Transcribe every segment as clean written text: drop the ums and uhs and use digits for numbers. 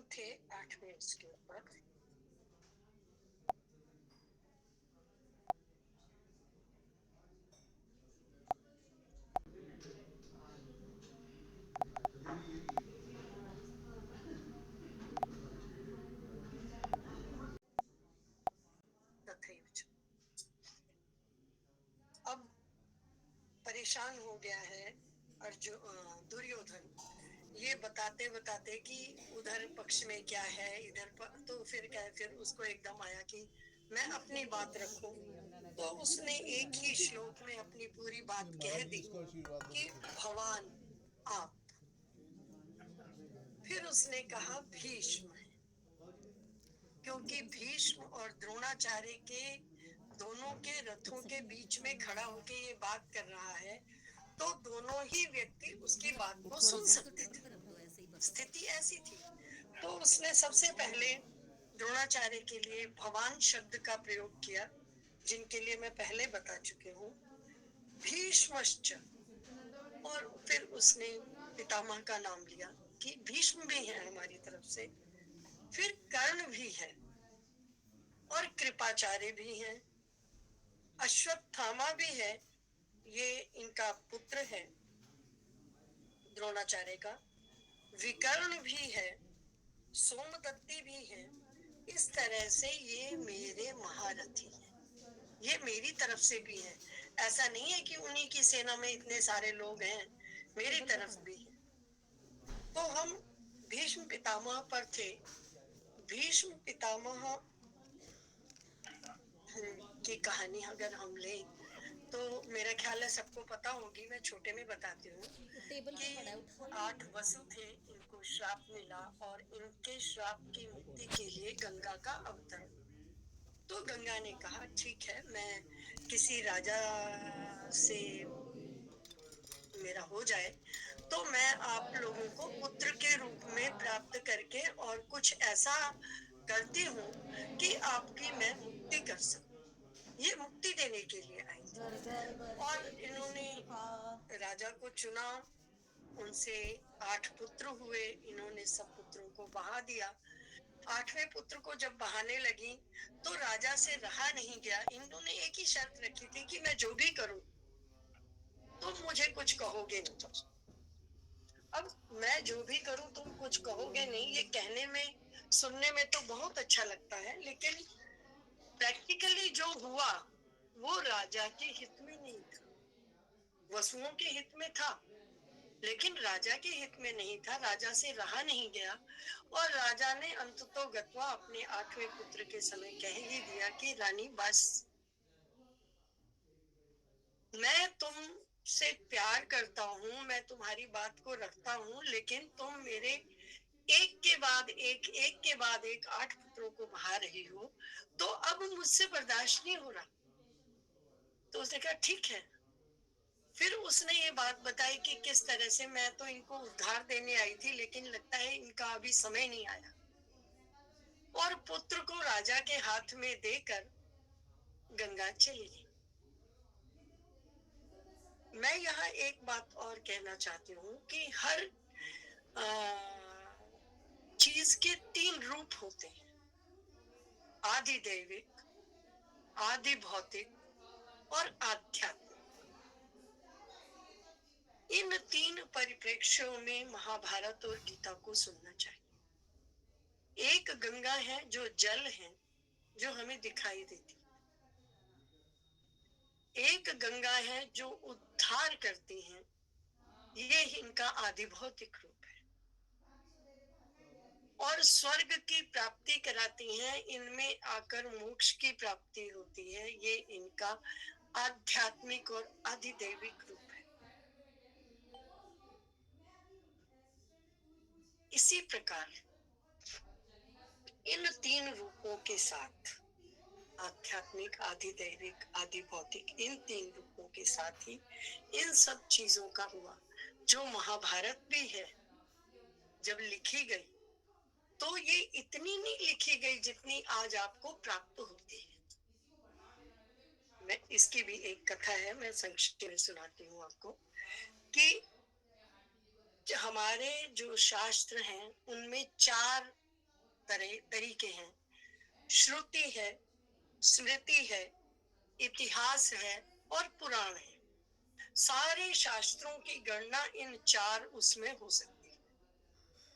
हम थे 8वें इसके ऊपर। तथैव च। अब परेशान हो गया है दुर्योधन, ये बताते बताते कि उधर पक्ष में क्या है, तो फिर क्या, फिर उसको एकदम आया कि मैं अपनी बात रखूं। तो उसने एक ही श्लोक में अपनी पूरी बात कह दी कि भगवान आप। फिर उसने कहा भीष्म, क्योंकि भीष्म और द्रोणाचार्य के दोनों के रथों के बीच में खड़ा होके ये बात कर रहा है, तो दोनों ही व्यक्ति उसकी बात को सुन सकते थे। स्थिति ऐसी थी। तो उसने सबसे पहले द्रोणाचार्य के लिए भवान शब्द का प्रयोग किया, जिनके लिए मैं पहले बता चुकी हूँ, भीष्मश्च। और फिर उसने पितामह का नाम लिया कि भीष्म भी है हमारी तरफ से, फिर कर्ण भी है और कृपाचार्य भी है, अश्वत्थामा भी है, ये इनका पुत्र है द्रोणाचार्य का, विकर्ण भी है, सोमदत्ती भी है। इस तरह से ये मेरे महारथी हैं, ये मेरी तरफ से भी है। ऐसा नहीं है कि उन्हीं की सेना में इतने सारे लोग हैं, मेरी तरफ भी है। तो हम भीष्म पितामह पर थे। भीष्म पितामह की कहानी अगर हम ले तो मेरा ख्याल है सबको पता होगी, मैं छोटे में बताती हूँ कि 8 वसु थे, इनको श्राप मिला और इनके श्राप की मुक्ति के लिए गंगा का अवतरण। तो गंगा ने कहा ठीक है, मैं किसी राजा से मेरा हो जाए तो मैं आप लोगों को पुत्र के रूप में प्राप्त करके और कुछ ऐसा करती हूँ कि आपकी मैं मुक्ति कर सकूं। ये मुक्ति देने के लिए आई थी। और इन्होंने राजा को चुना, उनसे 8 पुत्र हुए, इन्होंने सब पुत्रों को बहा दिया। 8वें पुत्र को जब बहाने लगी तो राजा से रहा नहीं गया। इन्होंने एक ही शर्त रखी थी कि मैं जो भी करूं तुम मुझे कुछ कहोगे नहीं। अब मैं जो भी करूं तुम कुछ कहोगे नहीं, ये कहने में सुनने में तो बहुत अच्छा लगता है, लेकिन प्रैक्टिकली जो हुआ वो राजा के हित में नहीं था, वसुओं के हित में था, लेकिन राजा के हित में नहीं था। राजा से रहा नहीं गया और राजा ने अंततो गत्वा अपने 8वें पुत्र के समय कह ही दिया कि रानी बस, मैं तुम से प्यार करता हूँ, मैं तुम्हारी बात को रखता हूँ, लेकिन तुम मेरे एक के बाद एक, एक के बाद एक 8 पुत्रों को बहा रही हो, तो अब मुझसे बर्दाश्त नहीं हो रहा। तो उसने कहा ठीक है। फिर उसने ये बात बताई कि किस तरह से मैं तो इनको उद्धार देने आई थी, लेकिन लगता है इनका अभी समय नहीं आया। और पुत्र को राजा के हाथ में देकर गंगा चली गई। मैं यहाँ एक बात और कहना चाहती हूँ कि हर चीज के 3 रूप होते हैं, आदि दैविक, आदि भौतिक और आध्यात्मिक। इन 3 परिप्रेक्ष्यों में महाभारत और गीता को सुनना चाहिए। एक गंगा है जो जल है, जो हमें दिखाई देती, एक गंगा है जो उद्धार करती है, ये इनका आदि भौतिक रूप है, और स्वर्ग की प्राप्ति कराती हैं, इनमें आकर मोक्ष की प्राप्ति होती है, ये इनका आध्यात्मिक और अधिदैविक रूप है। इसी प्रकार इन 3 रूपों के साथ, आध्यात्मिक, आधिदैविक, आदि भौतिक, इन 3 रूपों के साथ ही इन सब चीजों का हुआ। जो महाभारत भी है, जब लिखी गई तो ये इतनी नहीं लिखी गई जितनी आज आपको प्राप्त होती है। मैं इसकी भी एक कथा है, मैं संक्षिप्त में सुनाती हूँ आपको कि हमारे जो शास्त्र हैं उनमें 4 तरीके हैं। श्रुति है, स्मृति है, इतिहास है और पुराण है। सारे शास्त्रों की गणना इन चार उसमें हो सकती है।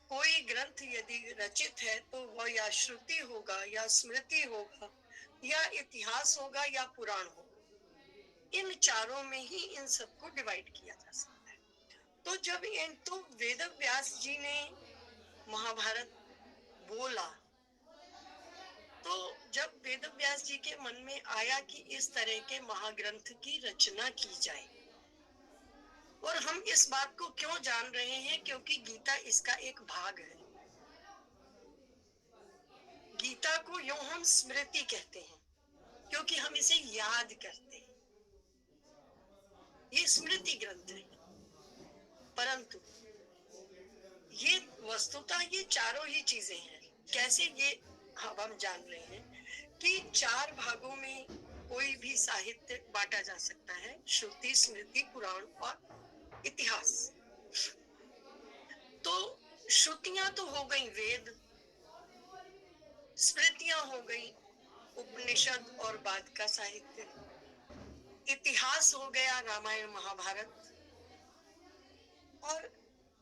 कोई ग्रंथ यदि रचित है तो वह या श्रुति होगा, या स्मृति होगा, या इतिहास होगा, या पुराण होगा। इन चारों में ही इन सबको डिवाइड किया जा सकता है। तो जब इन तो वेद व्यास जी ने महाभारत बोला, तो जब वेद व्यास जी के मन में आया कि इस तरह के महाग्रंथ की रचना की जाए, और हम इस बात को क्यों जान रहे हैं, क्योंकि गीता इसका एक भाग है। गीता को यूं हम स्मृति कहते हैं क्योंकि हम इसे याद करते हैं। ये स्मृति ग्रंथ है, परंतु ये वस्तुतः ये चारों ही चीजें हैं। कैसे ये हम जान रहे हैं कि चार भागों में कोई भी साहित्य बांटा जा सकता है: श्रुति, स्मृति, पुराण और इतिहास। तो श्रुतियां तो हो गई वेद, स्मृतियां हो गई उपनिषद और बाद का साहित्य, इतिहास हो गया रामायण महाभारत, और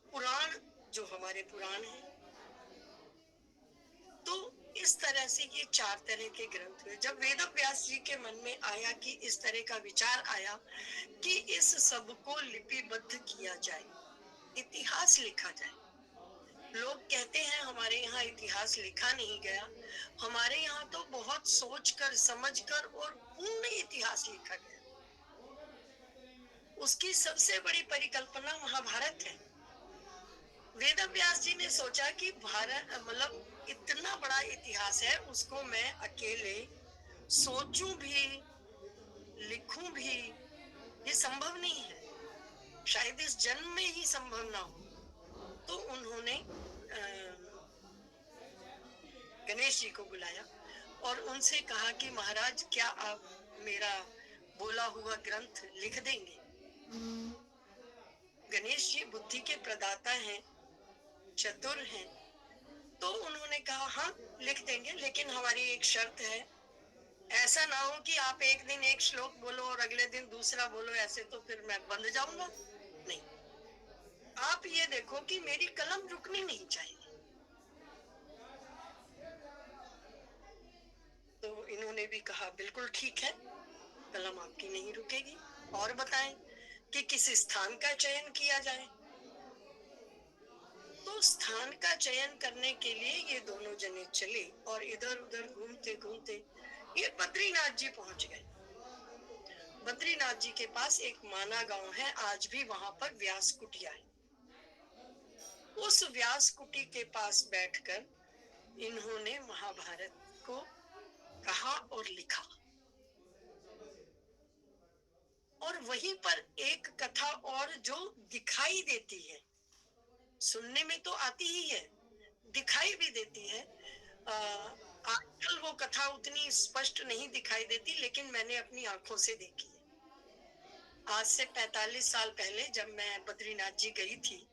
पुराण जो हमारे पुराण हैं। तो इस तरह से ये चार तरह के ग्रंथ हुए। जब वेद व्यास जी के मन में आया कि इस तरह का विचार आया कि इस सब को लिपिबद्ध किया जाए, इतिहास लिखा जाए। लोग कहते हैं हमारे यहाँ इतिहास लिखा नहीं गया। हमारे यहाँ तो बहुत सोचकर, समझकर और पूर्ण इतिहास लिखा गया। उसकी सबसे बड़ी परिकल्पना महाभारत है। वेद व्यास जी ने सोचा कि भारत मतलब इतना बड़ा इतिहास है, उसको मैं अकेले सोचूं भी, लिखूं भी, ये संभव नहीं है। शायद इस जन्म में ही संभव ना हो। तो उन्होंने गणेश जी को बुलाया और उनसे कहा कि महाराज, क्या आप मेरा बोला हुआ ग्रंथ लिख देंगे? गणेश जी बुद्धि के प्रदाता हैं, चतुर हैं। तो उन्होंने कहा हाँ लिख देंगे, लेकिन हमारी एक शर्त है। ऐसा ना हो कि आप एक दिन एक श्लोक बोलो और अगले दिन दूसरा बोलो, ऐसे तो फिर मैं बंद जाऊंगा। नहीं, आप ये देखो कि मेरी कलम रुकनी नहीं चाहिए। तो इन्होंने भी कहा बिल्कुल ठीक है, कलम आपकी नहीं रुकेगी। और बताएं कि किस स्थान का चयन किया जाए। तो स्थान का चयन करने के लिए ये दोनों जने चले और इधर उधर घूमते घूमते ये बद्रीनाथ जी पहुंच गए। बद्रीनाथ जी के पास एक माना गांव है, आज भी वहां पर व्यास कुटिया है। उस व्यास कुटी के पास बैठकर इन्होंने महाभारत को कहा और लिखा। और वहीं पर एक कथा और जो दिखाई देती है, सुनने में तो आती ही है, दिखाई भी देती है। आजकल वो कथा उतनी स्पष्ट नहीं दिखाई देती, लेकिन मैंने अपनी आंखों से देखी है। आज से 45 साल पहले जब मैं बद्रीनाथ जी गई थी,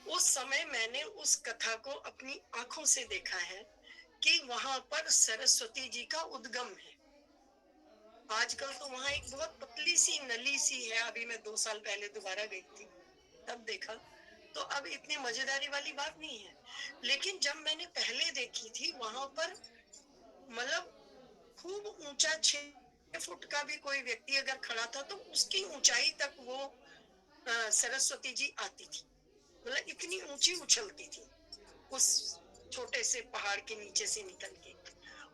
उस समय मैंने उस कथा को अपनी आंखों से देखा है कि वहां पर सरस्वती जी का उद्गम है। आजकल तो वहां एक बहुत पतली सी नली सी है। अभी मैं 2 साल पहले दोबारा गई थी, तब देखा। तो अब इतनी मजेदारी वाली बात नहीं है, लेकिन जब मैंने पहले देखी थी वहां पर मतलब खूब ऊंचा, 6 फुट का भी कोई व्यक्ति अगर खड़ा था तो उसकी ऊंचाई तक वो सरस्वती जी आती थी। मतलब इतनी ऊंची उछलती थी उस छोटे से पहाड़ के नीचे से निकल के।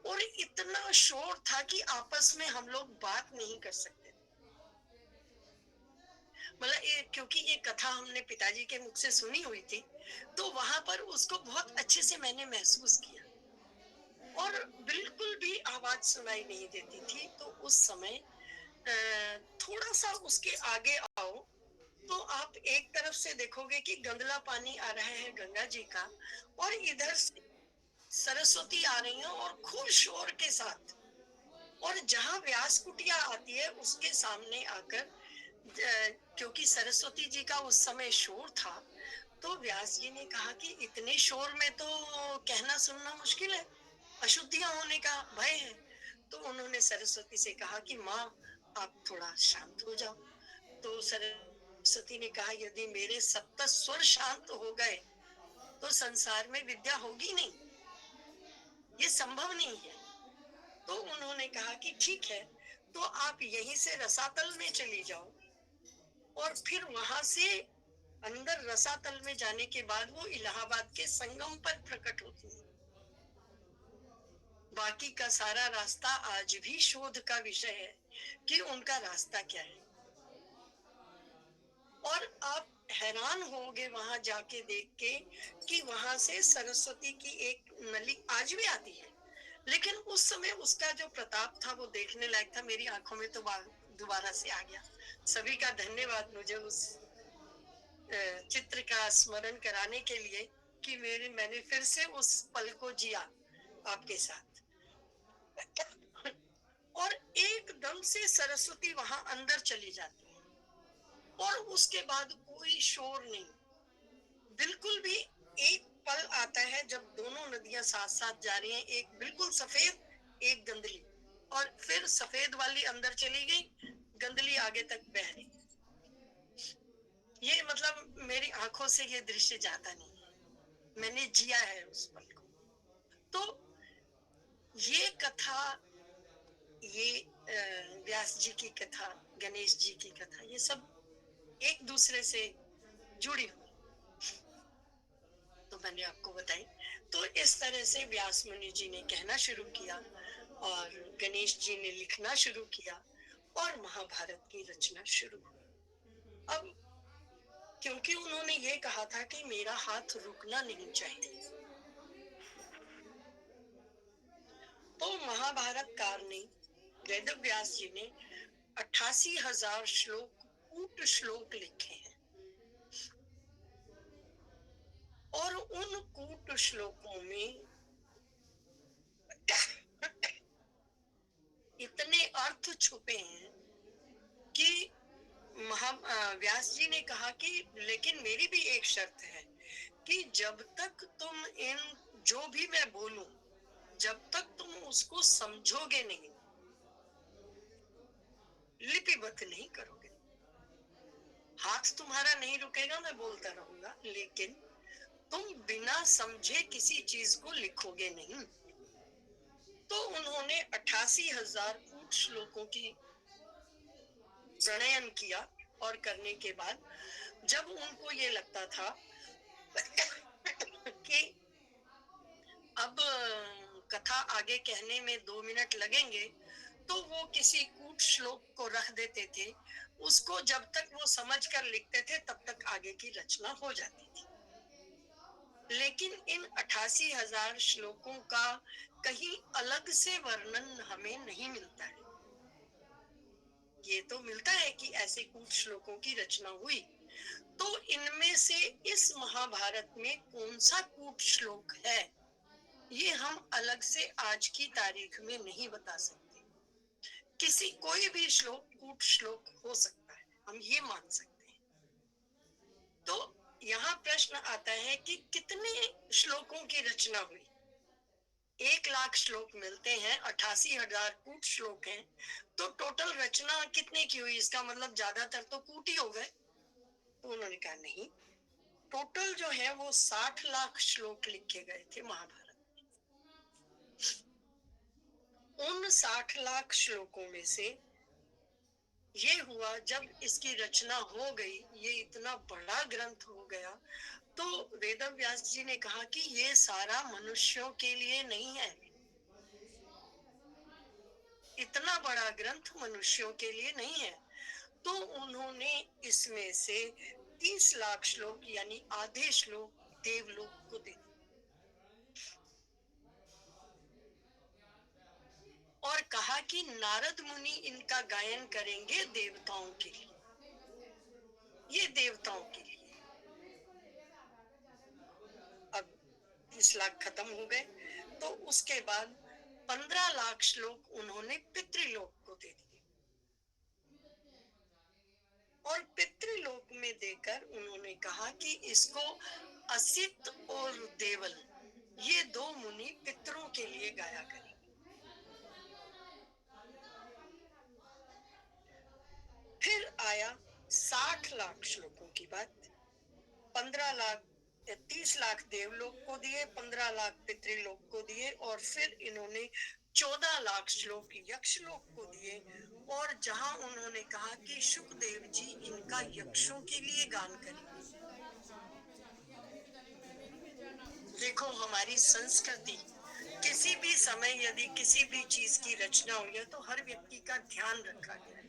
और इतना शोर था कि आपस में हम लोग बात नहीं कर सकते। मतलब क्योंकि ये कथा हमने पिताजी के मुख से सुनी हुई थी, तो वहां पर उसको बहुत अच्छे से मैंने महसूस किया। और बिल्कुल भी आवाज सुनाई नहीं देती थी। तो उस समय थोड़ा सा उसके आगे आओ तो आप एक तरफ से देखोगे कि गंदला पानी आ रहा है गंगा जी का, और इधर से सरस्वती आ रही है और खूब शोर के साथ। और जहां व्यास कुटिया आती है उसके सामने आकर, क्योंकि सरस्वती जी का उस समय शोर था, तो व्यास जी ने कहा कि इतने शोर में तो कहना सुनना मुश्किल है, अशुद्धियां होने का भय है। तो उन्होंने सरस्वती से कहा कि माँ, आप थोड़ा शांत हो जाओ। तो सरस्वती ने कहा, यदि मेरे सप्त स्वर शांत हो गए तो संसार में विद्या होगी नहीं, ये संभव नहीं है। तो उन्होंने कहा कि ठीक है, तो आप यहीं से रसातल में चली जाओ, और फिर वहां से अंदर रसातल में जाने के बाद वो इलाहाबाद के संगम पर प्रकट होती है। बाकी का सारा रास्ता आज भी शोध का विषय है कि उनका रास्ता क्या है। और आप हैरान होगे वहां जाके देख के कि वहां से सरस्वती की एक नली आज भी आती है। लेकिन उस समय उसका जो प्रताप था वो देखने लायक था। मेरी आंखों में तो दोबारा से आ गया। सभी का धन्यवाद मुझे उस चित्र का स्मरण कराने के लिए कि मैंने फिर से उस पल को जिया आपके साथ। और एकदम से सरस्वती वहां अंदर चली जाती है, और उसके बाद कोई शोर नहीं, बिल्कुल भी। एक पल आता है जब दोनों नदियां साथ साथ जा रही हैं, एक बिल्कुल सफेद, एक गंदली, और फिर सफेद वाली अंदर चली गई, गंदली आगे तक बह रही। ये मतलब मेरी आंखों से ये दृश्य जाता नहीं है, मैंने जिया है उस पल को। तो ये कथा, ये व्यास जी की कथा, गणेश जी की कथा, ये सब एक दूसरे से जुड़ी हुई, तो मैंने आपको बताई। तो इस तरह से व्यास मुनि जी ने कहना शुरू किया, और गणेश जी ने लिखना शुरू किया, और महाभारत की रचना शुरू हुई। अब क्योंकि उन्होंने ये कहा था कि मेरा हाथ रुकना नहीं चाहिए, तो महाभारत कार ने, वेद व्यास जी ने 88,000 श्लोक, कूट श्लोक लिखे हैं। और उन कूट श्लोकों में इतने अर्थ छुपे हैं कि व्यास जी ने कहा कि लेकिन मेरी भी एक शर्त है कि जब तक तुम इन, जो भी मैं बोलूं, जब तक तुम उसको समझोगे नहीं, लिपिबद्ध नहीं करोगे, हाथ तुम्हारा नहीं रुकेगा, मैं बोलता रहूंगा, लेकिन तुम बिना समझे किसी चीज को लिखोगे नहीं। तो उन्होंने 88,000 कूट श्लोकों की प्रणयन किया, और करने के बाद जब उनको ये लगता था कि अब कथा आगे कहने में 2 मिनट लगेंगे, तो वो किसी कूट श्लोक को रख देते थे। उसको जब तक वो समझ कर लिखते थे तब तक आगे की रचना हो जाती थी। लेकिन इन 88,000 श्लोकों का कहीं अलग से वर्णन हमें नहीं मिलता है। ये तो मिलता है कि ऐसे कूट श्लोकों की रचना हुई, तो इनमें से इस महाभारत में कौन सा कूट श्लोक है, ये हम अलग से आज की तारीख में नहीं बता सकते। किसी कोई भी श्लोक कूट श्लोक हो सकता है, हम ये मान सकते हैं। तो यहाँ प्रश्न आता है कि कितने श्लोकों की रचना हुई। 1 लाख श्लोक मिलते हैं, 88,000 कूट श्लोक हैं, तो टोटल रचना कितने की हुई? इसका मतलब ज्यादातर तो कूट ही हो गए। तो उन्होंने कहा नहीं, टोटल जो है वो 60 लाख श्लोक लिखे गए थे महाभारत। उन 60 लाख श्लोकों में से ये हुआ, जब इसकी रचना हो गई, ये इतना बड़ा ग्रंथ हो गया, तो वेद व्यास जी ने कहा कि ये सारा मनुष्यों के लिए नहीं है, इतना बड़ा ग्रंथ मनुष्यों के लिए नहीं है। तो उन्होंने इसमें से 30 लाख श्लोक, यानी आधे श्लोक, देवलोक को दे दिए, और कहा कि नारद मुनि इनका गायन करेंगे देवताओं के लिए, ये देवताओं के लिए। अब 30 लाख खत्म हो गए, तो उसके बाद 15 लाख श्लोक उन्होंने पितृलोक को दे दिए। और पितृलोक में देकर उन्होंने कहा कि इसको असित और देवल, ये दो मुनि पितरों के लिए गाया करें। फिर आया 60 लाख श्लोकों की बात। 15 लाख 30 लाख देवलोक को दिए, 15 लाख पितृलोक को दिए, और फिर इन्होंने 14 लाख श्लोक यक्षलोक को दिए। और जहां उन्होंने कहा कि शुकदेव जी इनका यक्षों के लिए गान करेंगे। देखो हमारी संस्कृति, किसी भी समय यदि किसी भी चीज की रचना हुई है तो हर व्यक्ति का ध्यान रखा गया है।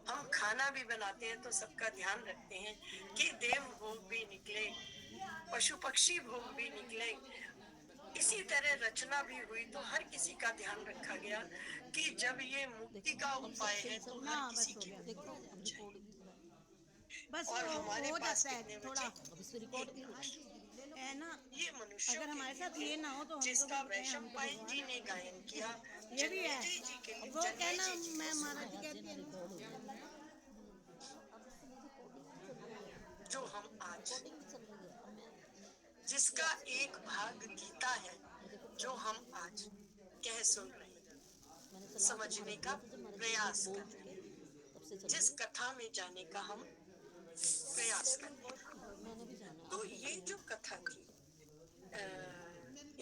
हम खाना भी बनाते हैं तो सबका ध्यान रखते हैं कि देव भोग भी निकले, पशु पक्षी भोग भी निकले। इसी तरह रचना भी हुई तो हर किसी का ध्यान रखा गया कि जब ये मुक्ति का उपाय है तो हर किसी की मुक्ति होनी चाहिए। बस और वो हमारे हो पास जाता है कितने थोड़ा, बचे? एक मिनट। है ना। ये मनुष्यों अगर के हमारे साथ लिए ये थे, ना हो तो हम तो जिसका फिर हम वैशम तो पायन भगवान जी ने गायन किया। है। ये भी है जन्मेजय जी के लिए, वो कहना, जन्मेजय जी मैं को महाराज सुना जी कहती है जो हम आज, जिसका एक भाग गीता है, जो हम आज कह सुन रहे हैं, समझने का प्रयास कर रहे हैं, जिस कथा में जाने का हम प्रयास कर रहे हैं। तो ये जो कथा थी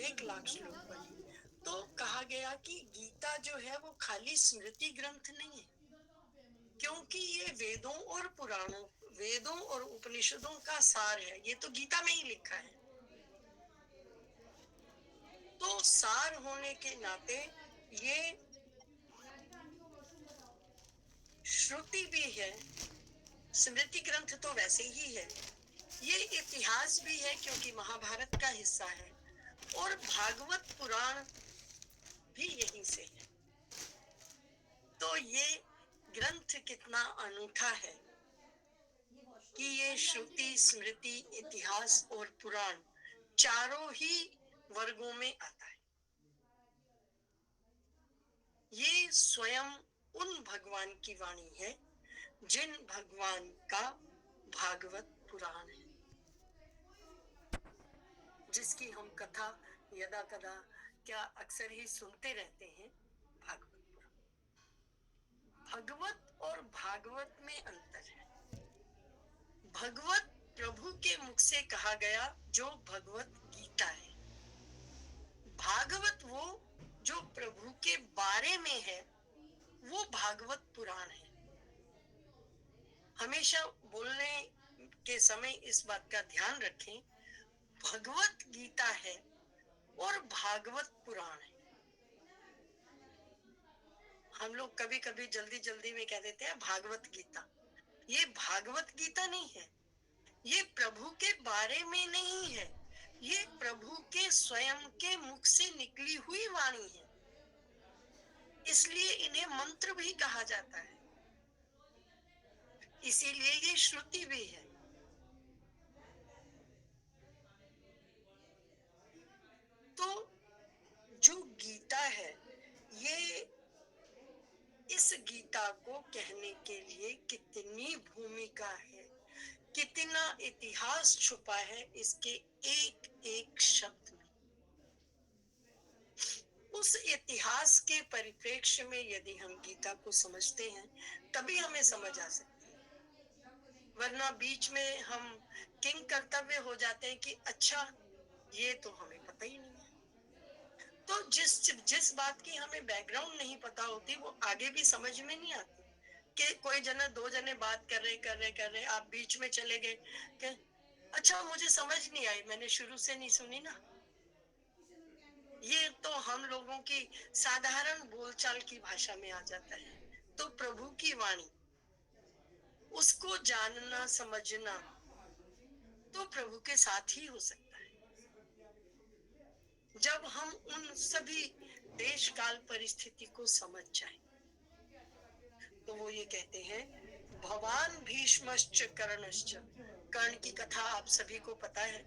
1 लाख श्लोक वाली, तो कहा गया कि गीता जो है वो खाली स्मृति ग्रंथ नहीं है, क्योंकि ये वेदों और पुराणों, वेदों और उपनिषदों का सार है। ये तो गीता में ही लिखा है। तो सार होने के नाते ये श्रुति भी है, स्मृति ग्रंथ तो वैसे ही है, ये इतिहास भी है क्योंकि महाभारत का हिस्सा है, और भागवत पुराण भी यहीं से है। तो ये ग्रंथ कितना अनूठा है कि ये श्रुति, स्मृति, इतिहास और पुराण चारों ही वर्गों में आता है। ये स्वयं उन भगवान की वाणी है जिन भगवान का भागवत पुराण है, जिसकी हम कथा यदा कदा क्या अक्सर ही सुनते रहते हैं। भागवत पुराण, भगवत और भागवत में अंतर है। भगवत प्रभु के मुख से कहा गया जो भगवत गीता है। भागवत वो जो प्रभु के बारे में है, वो भागवत पुराण है। हमेशा बोलने के समय इस बात का ध्यान रखें, भगवत गीता है और भागवत पुराण है। हम लोग कभी कभी जल्दी जल्दी में कह देते हैं भागवत गीता। ये भागवत गीता नहीं है, ये प्रभु के बारे में नहीं है, ये प्रभु के स्वयं के मुख से निकली हुई वाणी है। इसलिए इन्हें मंत्र भी कहा जाता है, इसीलिए ये श्रुति भी है। तो जो गीता है, ये इस गीता को कहने के लिए कितनी भूमिका है, कितना इतिहास छुपा है इसके एक एक शब्द में। उस इतिहास के परिप्रेक्ष्य में यदि हम गीता को समझते हैं तभी हमें समझ आ सकती है, वरना बीच में हम किंग कर्तव्य हो जाते हैं कि अच्छा ये तो हमें पता ही नहीं है। तो जिस बात की हमें बैकग्राउंड नहीं पता होती वो आगे भी समझ में नहीं आती। कि कोई जना दो जने बात कर रहे आप बीच में चले गए कि अच्छा मुझे समझ नहीं आई, मैंने शुरू से नहीं सुनी ना। ये तो हम लोगों की साधारण बोलचाल की भाषा में आ जाता है। तो प्रभु की वाणी, उसको जानना समझना तो प्रभु के साथ ही हो सकता है, जब हम उन सभी देश काल परिस्थिति को समझ जाएं। तो वो ये कहते हैं भवान भीष्मश्च कर्णश्च। कर्ण की कथा आप सभी को पता है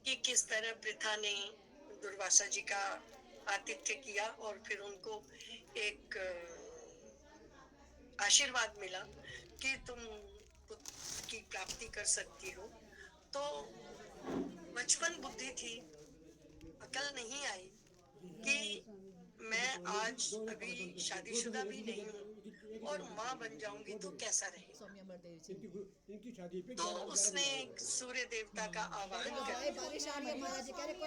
कि किस तरह पृथा ने दुर्वासा जी का आतिथ्य किया और फिर उनको एक आशीर्वाद मिला कि तुम पुत्र की प्राप्ति कर सकती हो। तो बचपन बुद्धि थी, अकल नहीं आई कि मैं आज अभी शादीशुदा भी नहीं हूँ और माँ बन जाऊंगी तो कैसा रहेगा। तो उसने सूर्य देवता का आवाहन कर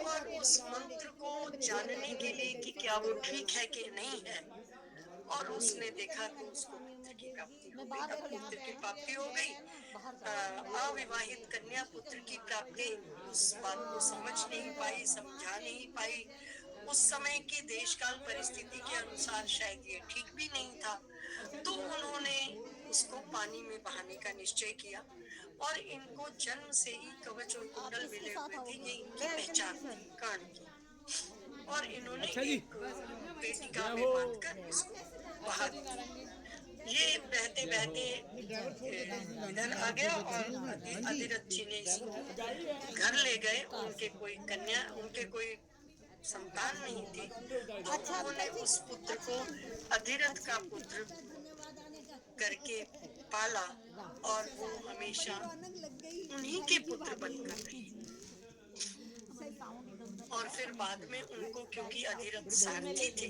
और उस मंत्र को जानने के लिए कि क्या वो ठीक है कि नहीं है, और उसने देखा तो उसको पुत्र की प्राप्ति हो गई। अब पुत्र की प्राप्ति हो गई। अविवाहित कन्या पुत्र की प्राप्ति, उस बात को समझ नहीं पाई, समझा नहीं पाई। उस समय की देश काल परिस्थिति के अनुसार शायद ये ठीक भी नहीं था, तो उन्होंने उसको पानी में बहाने का निश्चय किया और इनको जन्म से ही कवच और कुंडल मिले हुए थे, ये इनकी पहचान थी कर्ण की। और इन्होंने एक पेटिका में बांधकर इसको बहा दिया। ये बहते बहते इधर आ गया और अधिरथ जी ने इसको घर ले गए। उनके कोई कन्या, उनके कोई संतान नहीं थी, तो उन्होंने उस पुत्र को अधिरथ का पुत्र करके पाला और वो हमेशा उन्हीं के पुत्र बनकर रहे। और फिर बाद में उनको, क्योंकि अधिरथ सारथी थे,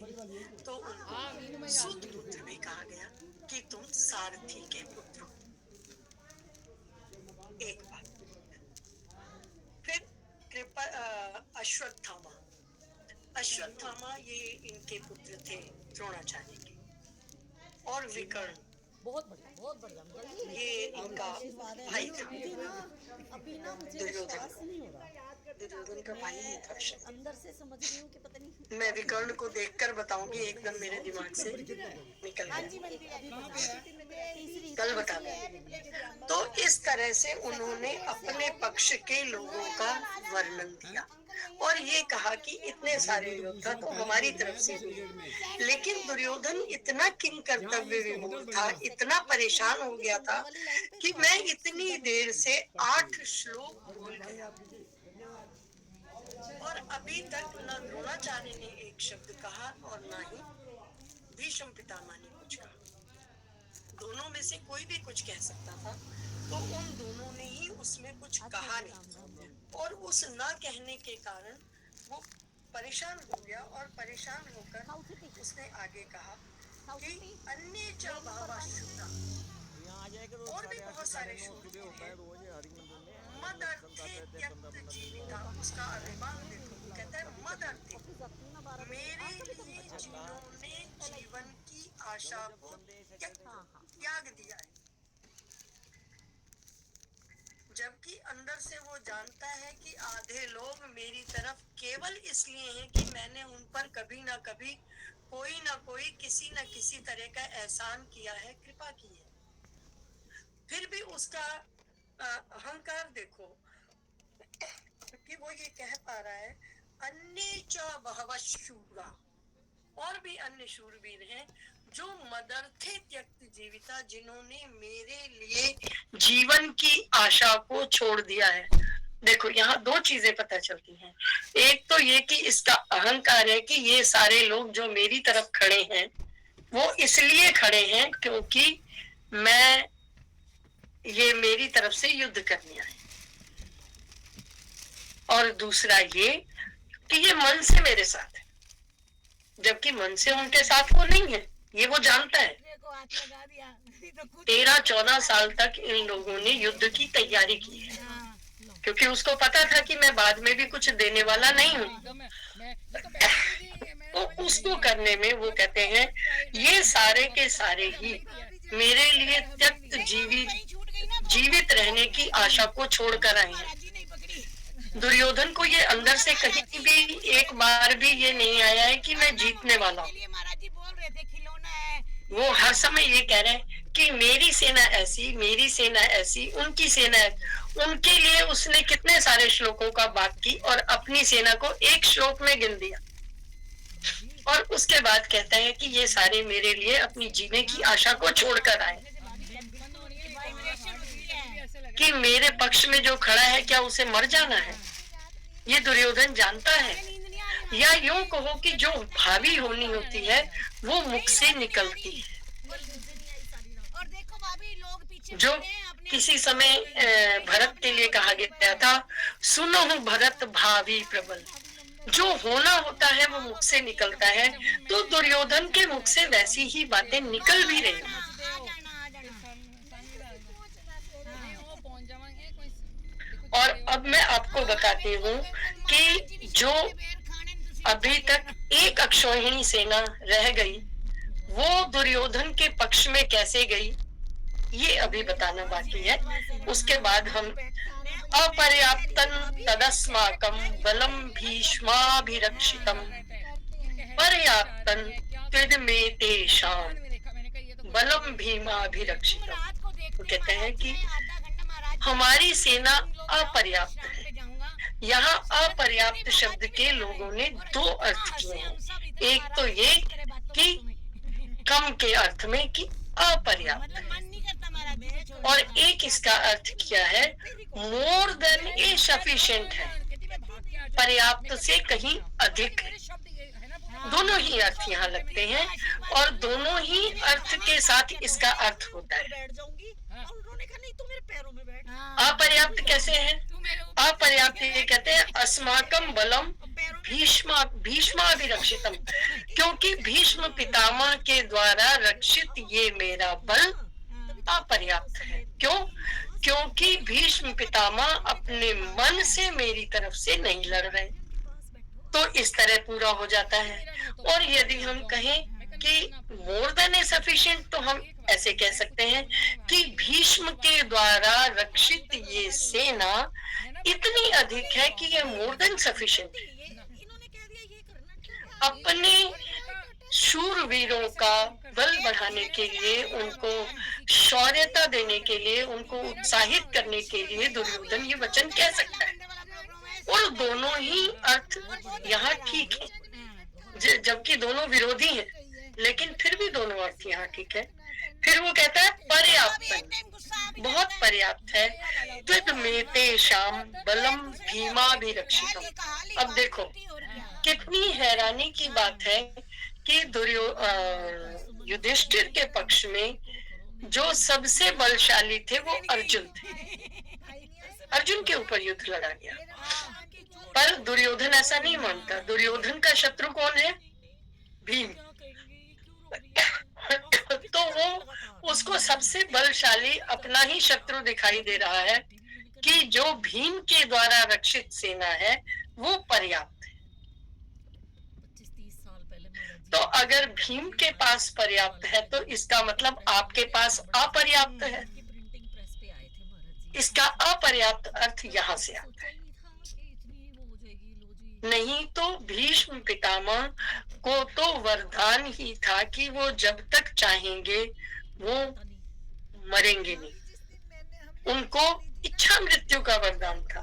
तो उनको सूत पुत्र भी कहा गया कि तुम सारथी के पुत्र हो। एक बात। फिर कृपा अश्वत्थामा, अश्वत्थामा ये इनके पुत्र थे द्रोणाचार्य के। और विकर्ण, बहुत बढ़िया ये इनका भाई था। दुर्योधन का भाई नहीं था शायद। अंदर से समझ रही हूँ कि पता नहीं। मैं विकर्ण को देखकर बताऊंगी, एकदम मेरे दिमाग से निकल गया, कल बता दूंगी। तो इस तरह से उन्होंने अपने पक्ष के लोगों का वर्णन दिया और ये कहा कि इतने सारे योद्धा तो हमारी तरफ से भी, लेकिन दुर्योधन इतना किंग कर्तव्य विमूढ़ था, इतना परेशान हो गया था कि मैं इतनी देर से 8 श्लोक भूल गया और अभी तक न द्रोणाचार्य ने एक शब्द कहा और न ही भीष्म पितामह ने कुछ कहा। दोनों में से कोई भी कुछ कह सकता था, तो उन दोनों ने ही उसमें कुछ कहा नहीं, और उस न कहने के कारण वो परेशान हो गया और परेशान होकर उसने आगे कहा कि अन्य च बहवः शूरा, और भी बहुत सारे शूर हैं, मद अर्थे त्यक्त जीविता, उसका अभिमान देखो, कहता है मद अर्थे, मेरे लिए जिन्होंने जीवन की आशा को त्याग दिया है। जबकि अंदर से वो जानता है कि आधे लोग मेरी तरफ केवल इसलिए हैं कि मैंने उन पर कभी ना कभी कोई ना कोई किसी न किसी तरह का एहसान किया है, कृपा की है। फिर भी उसका अहंकार देखो कि वो ये कह पा रहा है अन्य च बहवः शूरा, और भी अन्य शूरवीर हैं जो मदर्थे त्यक्त जीविता, जिन्होंने मेरे लिए जीवन की आशा को छोड़ दिया है। देखो यहाँ 2 चीजें पता चलती हैं। एक तो ये कि इसका अहंकार है कि ये सारे लोग जो मेरी तरफ खड़े हैं वो इसलिए खड़े हैं क्योंकि ये मेरी तरफ से युद्ध करने आए। और दूसरा ये कि ये मन से मेरे साथ है, जबकि मन से उनके साथ वो नहीं है, ये वो जानता है। 13-14 साल तक इन लोगों ने युद्ध की तैयारी की है, क्योंकि उसको पता था कि मैं बाद में भी कुछ देने वाला नहीं हूँ। तो उसको करने में वो कहते हैं ये सारे के सारे ही मेरे लिए त्यक्त जीवित रहने की आशा को छोड़कर आए हैं। दुर्योधन को ये अंदर से कहीं भी एक बार भी ये नहीं आया है कि मैं जीतने वाला हूँ। वो हर समय ये कह रहे हैं कि मेरी सेना ऐसी, मेरी सेना ऐसी, उनकी सेना ऐसी। उनके लिए उसने कितने सारे श्लोकों का बात की और अपनी सेना को एक श्लोक में गिन दिया, और उसके बाद कहता है कि ये सारे मेरे लिए अपनी जीने की आशा को छोड़कर आए। कि मेरे पक्ष में जो खड़ा है क्या उसे मर जाना है, ये दुर्योधन जानता है। या यूं कहो कि जो भावी होनी होती है वो मुख से निकलती है। और देखो भाभी, लोग पीछे जो अपने किसी समय भरत के लिए कहा गया था, सुनो भरत भावी प्रबल। जो होना होता है वो मुख से निकलता है, तो दुर्योधन के मुख से वैसी ही बातें निकल भी रही। और अब मैं आपको बताती हूँ कि जो अभी तक एक अक्षौहिणी सेना रह गई, वो दुर्योधन के पक्ष में कैसे गई, ये अभी बताना बाकी है। उसके बाद हम अपर्याप्तन तदस्माकं बलम भीष्माभिरक्षितम पर्याप्तन तद्मे तेषां बलम भीमाभिरक्षितम। तो कहते हैं कि हमारी सेना अपर्याप्त है। यहाँ अपर्याप्त शब्द के लोगों ने दो अर्थ किए हैं। एक तो ये कि कम के अर्थ में कि अपर्याप्त है, और एक इसका अर्थ किया है मोर देन ए सफिशिएंट है, पर्याप्त से कहीं अधिक है। दोनों ही अर्थ यहाँ लगते हैं और दोनों ही अर्थ के साथ इसका अर्थ होता है। अपर्याप्त कैसे है? अपर्याप्त ये कहते हैं अस्माकम बलम भीष्माभिरक्षितम, क्योंकि भीष्म पितामह के द्वारा रक्षित ये मेरा बल अपर्याप्त है। क्यों? क्योंकि भीष्म पितामह अपने मन से मेरी तरफ से नहीं लड़ रहे। तो इस तरह पूरा हो जाता है। और यदि हम कहें कि मोर देन ए सफिशिएंट, तो हम ऐसे कह सकते हैं कि भीष्म के द्वारा रक्षित ये सेना इतनी अधिक है कि ये मोर देन सफिशिएंट है। अपने शूरवीरों का बल बढ़ाने के लिए, उनको शौर्यता देने के लिए, उनको उत्साहित करने के लिए दुर्योधन ये वचन कह सकता है। और दोनों ही अर्थ यहाँ ठीक है, जबकि दोनों विरोधी हैं, लेकिन फिर भी दोनों अर्थ यहाँ ठीक है। फिर वो कहता है पर्याप्त, बहुत पर्याप्त है। तद्मेतेषां बलम भीमाभिरक्षितम। अब देखो कितनी हैरानी की बात है कि युधिष्ठिर के पक्ष में जो सबसे बलशाली थे वो अर्जुन थे। अर्जुन के ऊपर युद्ध लड़ा गया, पर दुर्योधन ऐसा नहीं मानता। दुर्योधन का शत्रु कौन है? भीम। तो वो उसको सबसे बलशाली अपना ही शत्रु दिखाई दे रहा है कि जो भीम के द्वारा रक्षित सेना है वो पर्याप्त है। तो अगर भीम के पास पर्याप्त है तो इसका मतलब आपके पास अपर्याप्त है। इसका अपर्याप्त अर्थ यहाँ से आता है। नहीं तो भीष्म पितामह को तो वरदान ही था कि वो जब तक चाहेंगे वो मरेंगे नहीं। उनको इच्छा मृत्यु का वरदान था,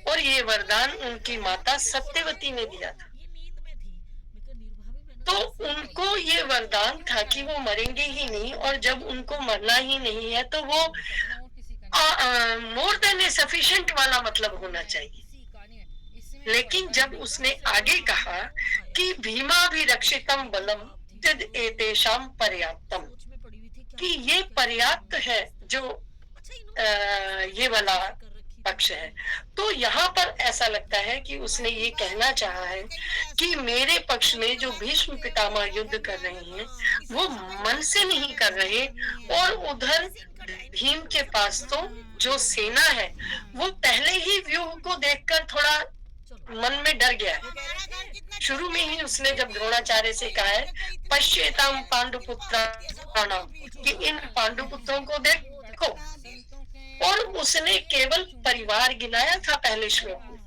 और ये वरदान उनकी माता सत्यवती ने दिया था। तो उनको ये वरदान था कि वो मरेंगे ही नहीं, और जब उनको मरना ही नहीं है तो वो मोर देन ए सफिशिएंट वाला मतलब होना चाहिए। लेकिन जब उसने आगे कहा कि भीमाभिरक्षितम बलम तद एतेषां पर्याप्तम, कि ये पर्याप्त है जो ये वाला पक्ष है, तो यहाँ पर ऐसा लगता है कि उसने ये कहना चाहा है कि मेरे पक्ष में जो भीष्म पितामह युद्ध कर रहे हैं वो मन से नहीं कर रहे, और उधर भीम के पास तो जो सेना है वो पहले ही व्यूह को देखकर थोड़ा मन में डर गया है। शुरू में ही उसने जब द्रोणाचार्य से कहा है पश्येताम पांडुपुत्राणाम, कि इन पांडुपुत्रों को देखो, और उसने केवल परिवार गिनाया था पहले श्लोक में।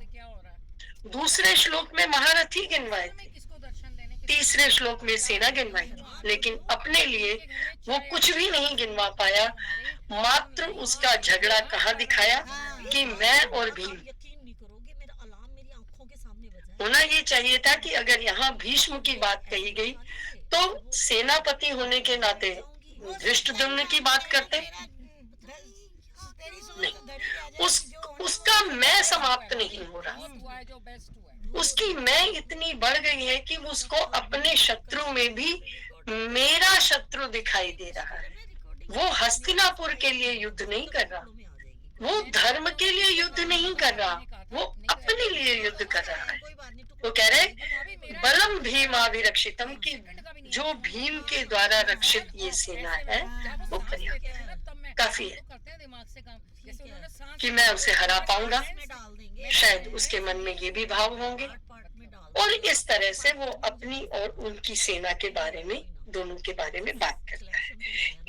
दूसरे श्लोक में महारथी गिनवाए थे, तीसरे श्लोक में सेना गिनवाई, लेकिन अपने लिए वो कुछ भी नहीं गिनवा पाया। मात्र उसका झगड़ा कहाँ दिखाया कि मैं और भीम। होना ये चाहिए था कि अगर यहाँ भीष्म की बात कही गई तो सेनापति होने के नाते धृष्टद्युम्न की बात करते नहीं। उसका मैं समाप्त नहीं हो रहा। उसकी मैं इतनी बढ़ गई है कि उसको अपने शत्रु में भी मेरा शत्रु दिखाई दे रहा है। वो हस्तिनापुर के लिए युद्ध नहीं कर रहा, वो धर्म के लिए युद्ध नहीं कर रहा, वो अपने लिए युद्ध कर रहा है। वो कह रहे बलम भीमाभिरक्षितम, की जो भीम के द्वारा रक्षित ये सेना है वो पर्याप्त काफी है कि मैं उसे हरा पाऊंगा। शायद उसके मन में ये भी भाव होंगे, और इस तरह से वो अपनी और उनकी सेना के बारे में, दोनों के बारे में बात करता है।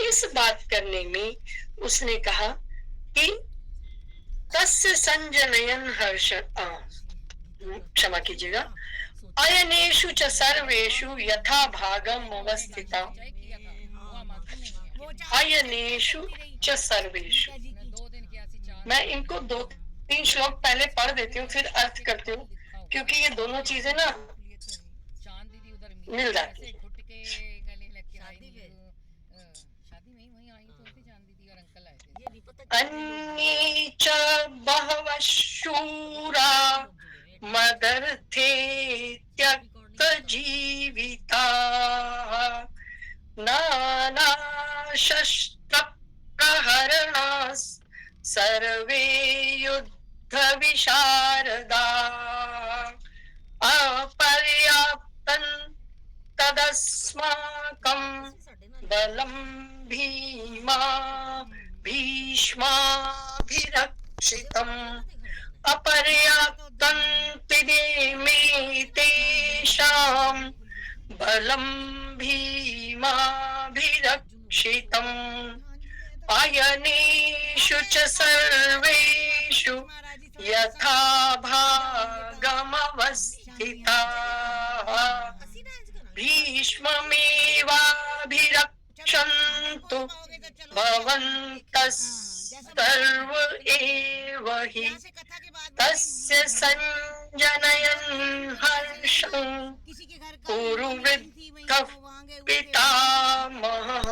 इस बात करने में उसने कहा कि तस्य संजनयन हर्ष, क्षमा कीजिएगा, अयनेषु च सर्वेषु यथा भागम अवस्थिता, अयनेषु च सर्वेषु। मैं इनको 2-3 श्लोक पहले पढ़ देती हूँ, फिर अर्थ करती हूँ, क्योंकि ये दोनों चीजें ना मिल जाती है। अन्ये च बहवः शूरा मदर्थे त्यक्त जीविताः नाना शस्त्र प्रहरणाः सर्वे युद्ध विशारदाः अपर्याप्तं तदस्माकं बलं भीष्माभिरक्षितम् अपर्याप्तं मे तेषां बलं भीमाभिरक्षितम् अयनेषु च सर्वेषु यथा भागमवस्थिताः भीष्ममेवाभिरक्षन्तु भवन्तः सर्व एव हि तस्य संजनयन् हर्षं कुरुवृद्धः पितामहः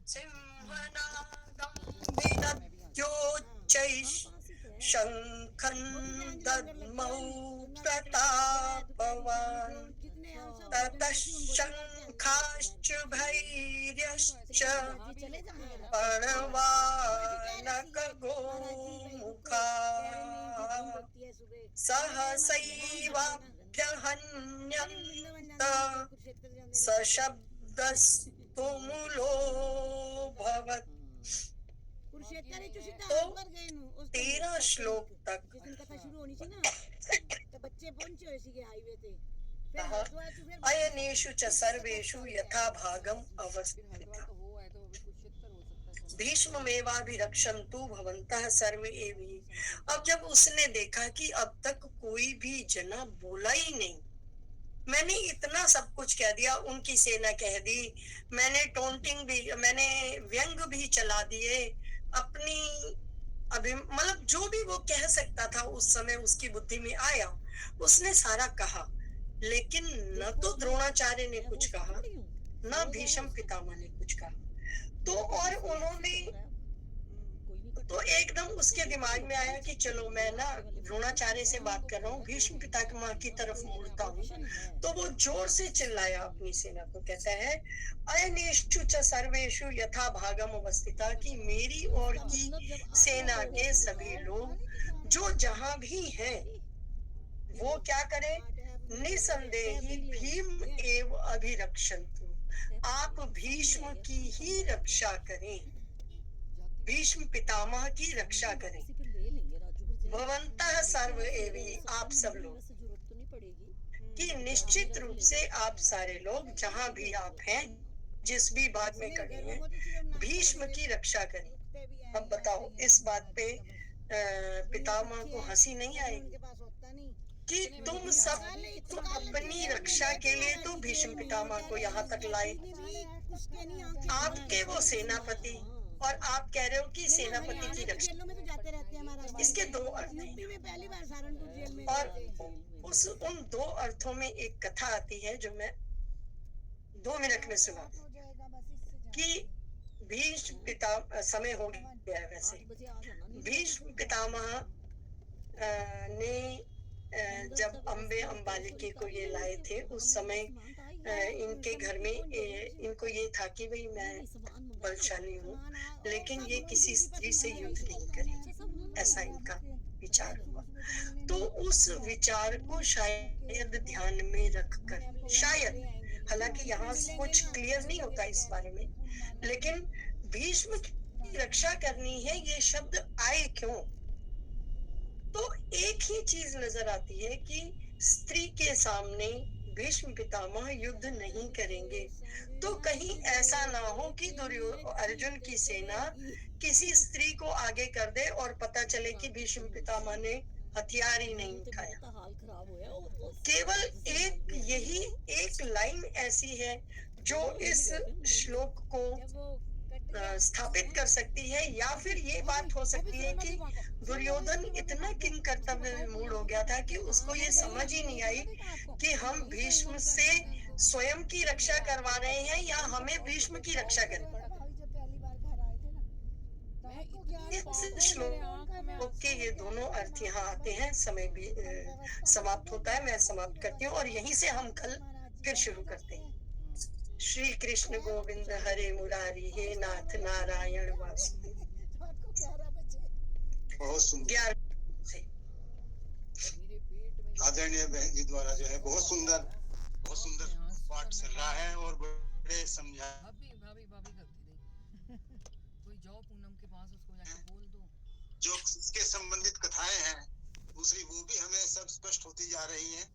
सिंहनादं विदध्योच्चैः शङ्खं दद्मौ प्रतापवान् ततः शङ्खाश्च भैर्यश्च पर्वानकगोमुखाः सहसैवाभ्यहन्यन्त सशब्दस्तुमुलोऽभवत्। तो 13 श्लोक तक अयनेषु च सर्वेषु यथा भागम अवस्थिता भीष्ममेवाभिरक्षन्तु भवन्तः सर्वे एव हि। अब जब उसने देखा कि अब तक कोई भी जना बोला ही नहीं, मैंने इतना सब कुछ कह दिया, उनकी सेना कह दी, मैंने टोंटिंग भी, मैंने व्यंग भी चला दिए, अपनी मतलब जो भी वो कह सकता था उस समय उसकी बुद्धि में आया उसने सारा कहा, लेकिन न तो द्रोणाचार्य ने कुछ कहा, न भीष्म पितामह ने कुछ कहा। तो और उन्होंने तो एकदम उसके दिमाग में आया कि चलो मैं ना द्रोणाचार्य से बात कर रहा हूँ, भीष्म पितामह की तरफ मुड़ता हूँ। तो वो जोर से चिल्लाया अपनी सेना को, कहता है अयनेषु च सर्वेषु यथा भागम अवस्थिता, कि मेरी और की सेना के सभी लोग जो जहां भी हैं वो क्या करें, निसंदेही भीम एव अभिरक्षन्तु, आप भीष्म की ही रक्षा करें, भीष्म पितामह की रक्षा करें। भवन्तः सर्व एव हि, आप सब लोग, कि निश्चित रूप से आप सारे लोग जहां भी आप हैं, जिस भी भाग में खड़े हैं, भीष्म की रक्षा करें। अब बताओ इस बात पे पितामह को हंसी नहीं आएगी कि तुम सब तो अपनी रक्षा के लिए तो भीष्म पितामह को यहाँ तक लाए, आपके वो सेनापति, और आप कह रहे हो कि सेनापति की रक्षा। इसके दो अर्थ हैं, और उन दो अर्थों में एक कथा आती है जो मैं 2 मिनट में सुना कि भीष्म पितामह, समय हो गया है वैसे, भीष्म पितामह ने जब अम्बे अम्बालिकी को ये लाए थे, उस समय इनके घर में इनको ये था कि भाई मैं बलशाली हूँ, लेकिन ये किसी स्त्री से युद्ध नहीं करेंगे, ऐसा इनका विचार हुआ। तो उस विचार को शायद ध्यान में रखकर, शायद, हालांकि यहाँ कुछ क्लियर नहीं होता इस बारे में, लेकिन भीष्म की रक्षा करनी है, ये शब्द आए क्यों? तो एक ही चीज नजर आती है कि स्त्री के सामने भीष्म पितामह युद्ध नहीं करेंगे। तो कहीं ऐसा ना हो कि अर्जुन की सेना किसी स्त्री को आगे कर दे और पता चले कि भीष्म पितामह ने हथियार ही नहीं उठाया। हाल खराब हो गया केवल एक यही एक लाइन ऐसी है जो इस श्लोक को स्थापित कर सकती है, या फिर ये बात हो सकती है कि दुर्योधन इतना किंग कर्तव्य विमूढ़ हो गया था कि उसको ये समझ ही नहीं आई कि हम भीष्म से स्वयं की रक्षा करवा रहे हैं या हमें भीष्म की रक्षा करनी। इस श्लोक के ये दोनों अर्थ यहाँ आते हैं। समय भी समाप्त होता है, मैं समाप्त करती हूँ और यहीं से हम कल फिर शुरू करते हैं। श्री कृष्ण गोविंद हरे मुरारी, हे नाथ नारायण वासुदेव। बहुत सुंदर आदरणीय बहन जी द्वारा जो है बहुत सुंदर पाठ चल रहा है और बड़े समझा। भाभी करती रही। कोई जाओ पूनम के पास, उसको जाके बोल दो। जो इसके संबंधित कथाएं हैं दूसरी, वो भी हमें सब स्पष्ट होती जा रही हैं।